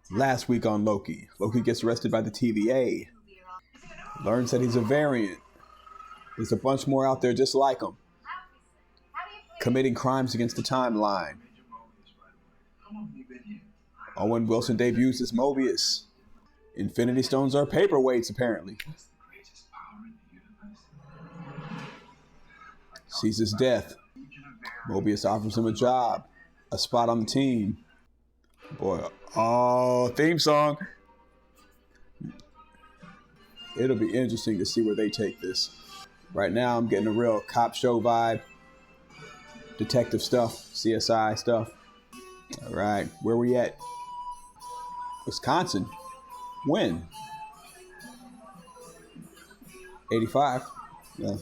Last week on Loki, Loki gets arrested by the TVA. Learns that he's a variant. There's a bunch more out there just like him, committing crimes against the timeline. Owen Wilson debuts as Mobius. Infinity Stones are paperweights, apparently. Sees his death. Mobius offers him a job, a spot on the team. Boy, oh, theme song. It'll be interesting to see where they take this. Right now, I'm getting a real cop show vibe. Detective stuff, CSI stuff. All right, where we at? Wisconsin. When? 85. Yeah.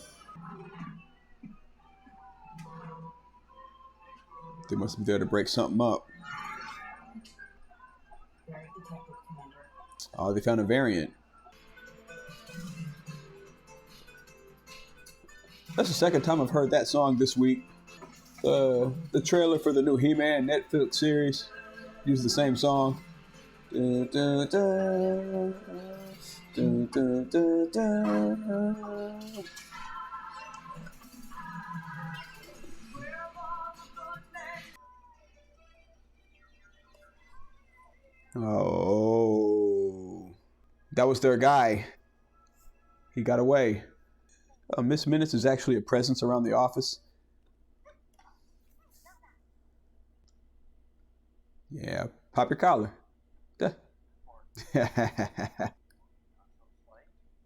They must be there to break something up. Oh, they found a variant. That's the second time I've heard that song this week. The trailer for the new He-Man Netflix series used the same song. Dun, dun, dun, dun, dun, dun, dun. Oh, that was their guy. He got away. Miss Minutes is actually a presence around the office. Yeah, pop your collar.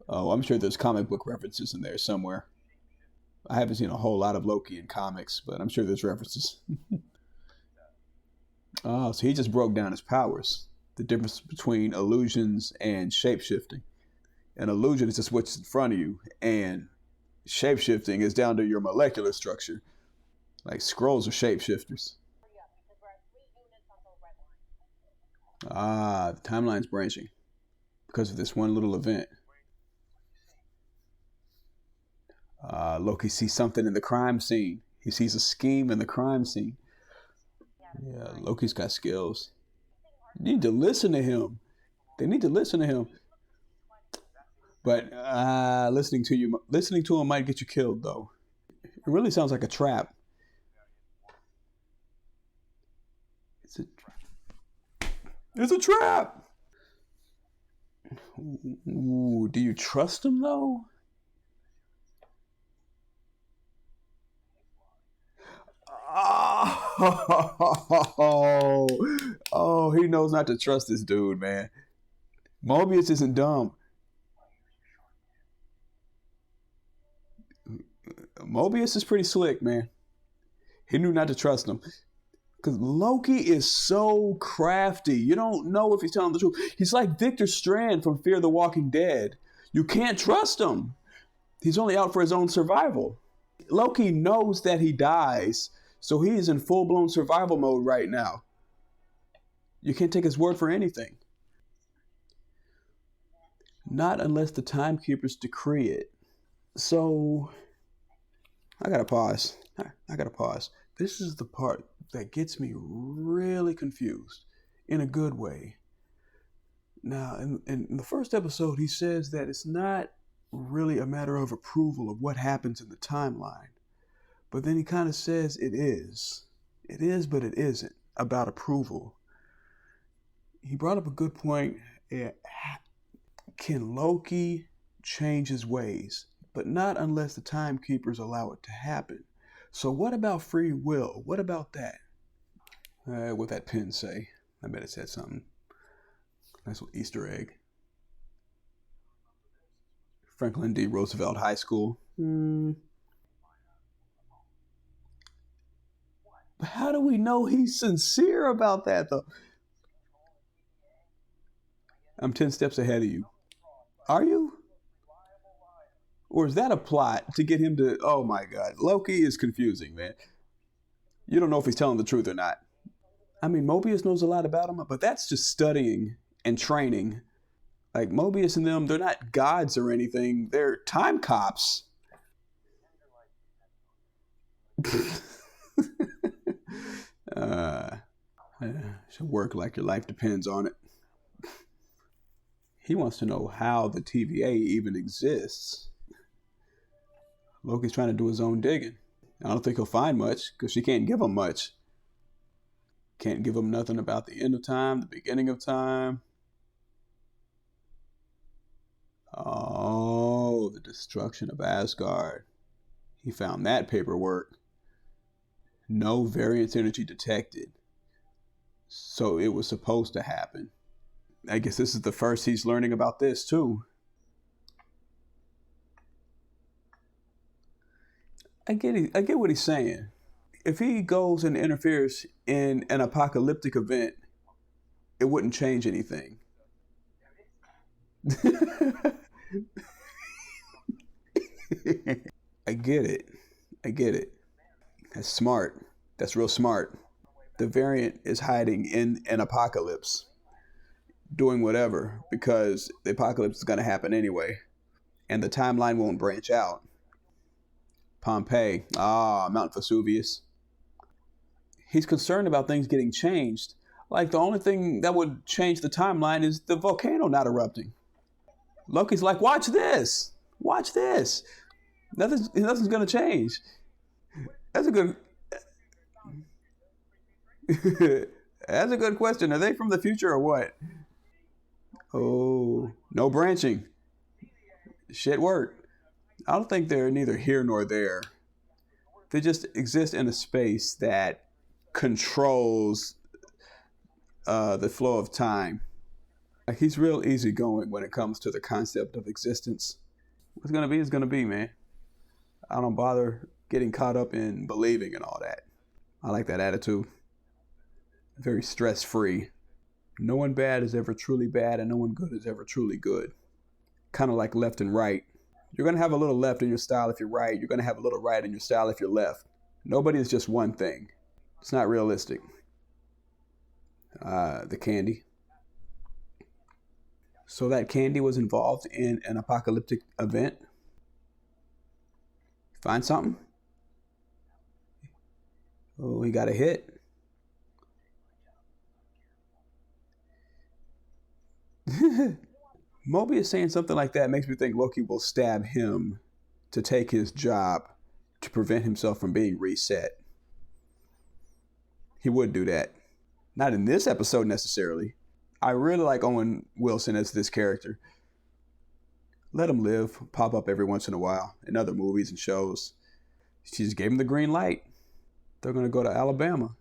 Oh, I'm sure there's comic book references in there somewhere. I haven't seen a whole lot of Loki in comics, but I'm sure there's references. Oh, so he just broke down his powers. The difference between illusions and shapeshifting. An illusion is just what's in front of you, and shapeshifting is down to your molecular structure. Like scrolls are shapeshifters. Ah, the timeline's branching because of this one little event. Loki sees something in the crime scene. He sees a scheme in the crime scene. Yeah, Loki's got skills. You need to listen to him. They need to listen to him. But listening to him might get you killed, though. It really sounds like a trap. It's a trap. Ooh, do you trust him, though? Oh, he knows not to trust this dude, man. Mobius isn't dumb. Mobius is pretty slick, man. He knew not to trust him. Because Loki is so crafty. You don't know if he's telling the truth. He's like Victor Strand from Fear the Walking Dead. You can't trust him. He's only out for his own survival. Loki knows that he dies, so he is in full-blown survival mode right now. You can't take his word for anything. Not unless the timekeepers decree it. So, I gotta pause. This is the part that gets me really confused in a good way. Now, in the first episode, he says that it's not really a matter of approval of what happens in the timeline. But then he kind of says it is. It is, but it isn't about approval. He brought up a good point. Can Loki change his ways? But not unless the timekeepers allow it to happen. So what about free will? What about that? What that pin say? I bet it said something. Nice little Easter egg. Franklin D. Roosevelt High School. But how do we know he's sincere about that, though? I'm 10 steps ahead of you. Are you? Or is that a plot to get him to... Oh, my God. Loki is confusing, man. You don't know if he's telling the truth or not. I mean, Mobius knows a lot about him, but that's just studying and training. Like, Mobius and them, they're not gods or anything. They're time cops. Should work like your life depends on it. He wants to know how the TVA even exists. Loki's trying to do his own digging. I don't think he'll find much because she can't give him much. Can't give him nothing about the end of time, the beginning of time. Oh, the destruction of Asgard. He found that paperwork. No variance energy detected. So it was supposed to happen. I guess this is the first he's learning about this too. I get what he's saying. If he goes and interferes in an apocalyptic event, it wouldn't change anything. I get it. I get it. That's smart. That's real smart. The variant is hiding in an apocalypse, doing whatever, because the apocalypse is going to happen anyway, and the timeline won't branch out. Pompeii. Mount Vesuvius. He's concerned about things getting changed. Like, the only thing that would change the timeline is the volcano not erupting. Loki's like, watch this. Watch this. Nothing's going to change. That's a good... That's a good question. Are they from the future or what? Oh, no branching. Shit worked. I don't think they're neither here nor there. They just exist in a space that controls the flow of time. Like, he's real easygoing when it comes to the concept of existence. What's gonna be is gonna be, man. I don't bother getting caught up in believing and all that. I like that attitude. Very stress-free. No one bad is ever truly bad, and no one good is ever truly good. Kind of like left and right. You're going to have a little left in your style if you're right. You're going to have a little right in your style if you're left. Nobody is just one thing. It's not realistic. The candy. So that candy was involved in an apocalyptic event. Find something? Oh, he got a hit. Mobius saying something like that makes me think Loki will stab him to take his job to prevent himself from being reset. He would do that. Not in this episode necessarily. I really like Owen Wilson as this character. Let him live, pop up every once in a while in other movies and shows. She just gave him the green light. They're going to go to Alabama.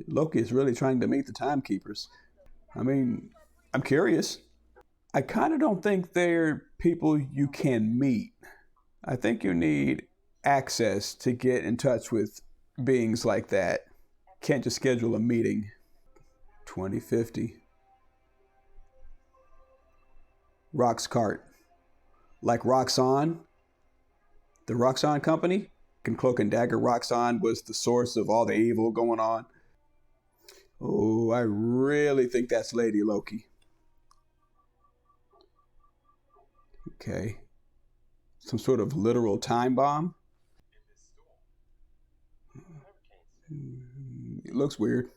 Loki is really trying to meet the timekeepers. I mean, I'm curious. I kind of don't think they're people you can meet. I think you need access to get in touch with beings like that. Can't just schedule a meeting. 2050. Roxcart. Like Roxxon. The Roxxon company. And Cloak and Dagger Roxxon was the source of all the evil going on. Oh, I really think that's Lady Loki. Okay. Some sort of literal time bomb. It looks weird.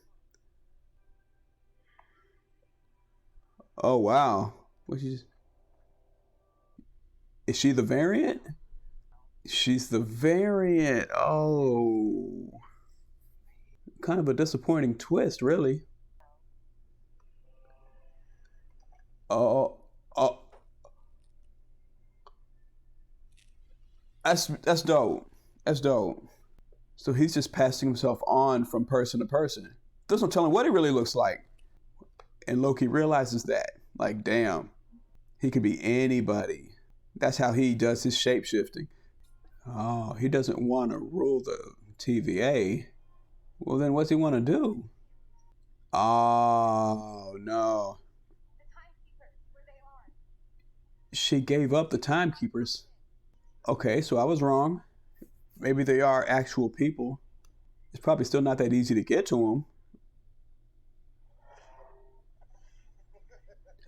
Oh, wow. Is she the variant? She's the variant. Oh. Kind of a disappointing twist, really. Oh. That's dope. That's dope. So he's just passing himself on from person to person. There's no telling what he really looks like. And Loki realizes that. Like, damn. He could be anybody. That's how he does his shape-shifting. Oh, he doesn't want to rule the TVA. Well, then what's he want to do? Oh, no. She gave up the timekeepers. Okay, so I was wrong. Maybe they are actual people. It's probably still not that easy to get to them.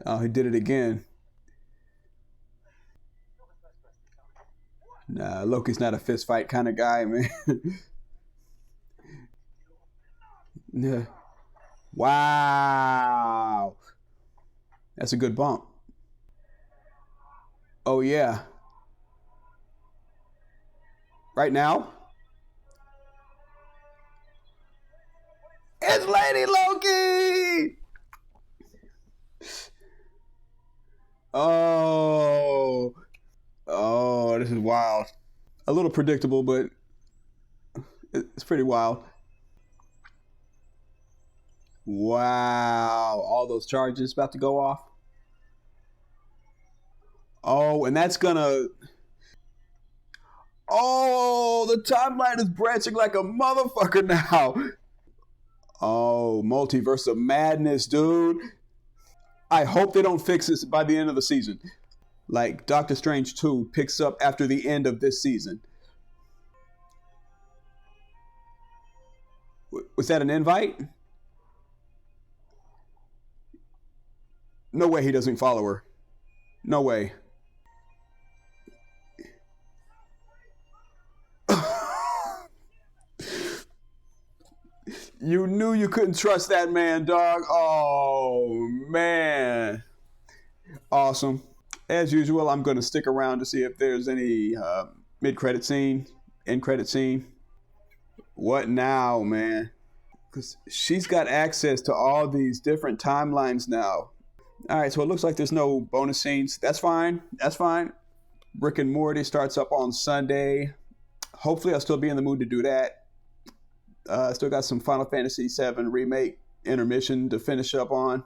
Oh, he did it again. Nah, Loki's not a fist fight kind of guy, man. Yeah. Wow. That's a good bump. Oh, yeah. Right now? It's Lady Loki! Oh. Oh, this is wild. A little predictable, but it's pretty wild. Wow. All those charges about to go off. Oh, and that's gonna. Oh, the timeline is branching like a motherfucker now. Oh, multiverse of madness, dude. I hope they don't fix this by the end of the season. Like Doctor Strange 2 picks up after the end of this season. Was that an invite? No way he doesn't follow her. No way. You knew you couldn't trust that man, dog. Oh, man. Awesome. As usual, I'm going to stick around to see if there's any mid-credit scene, end-credit scene. What now, man? Because she's got access to all these different timelines now. All right, so it looks like there's no bonus scenes. That's fine. That's fine. Rick and Morty starts up on Sunday. Hopefully, I'll still be in the mood to do that. Still got some Final Fantasy VII Remake intermission to finish up on.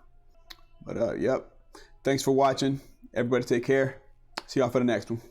But, yep. Thanks for watching. Everybody take care. See y'all for the next one.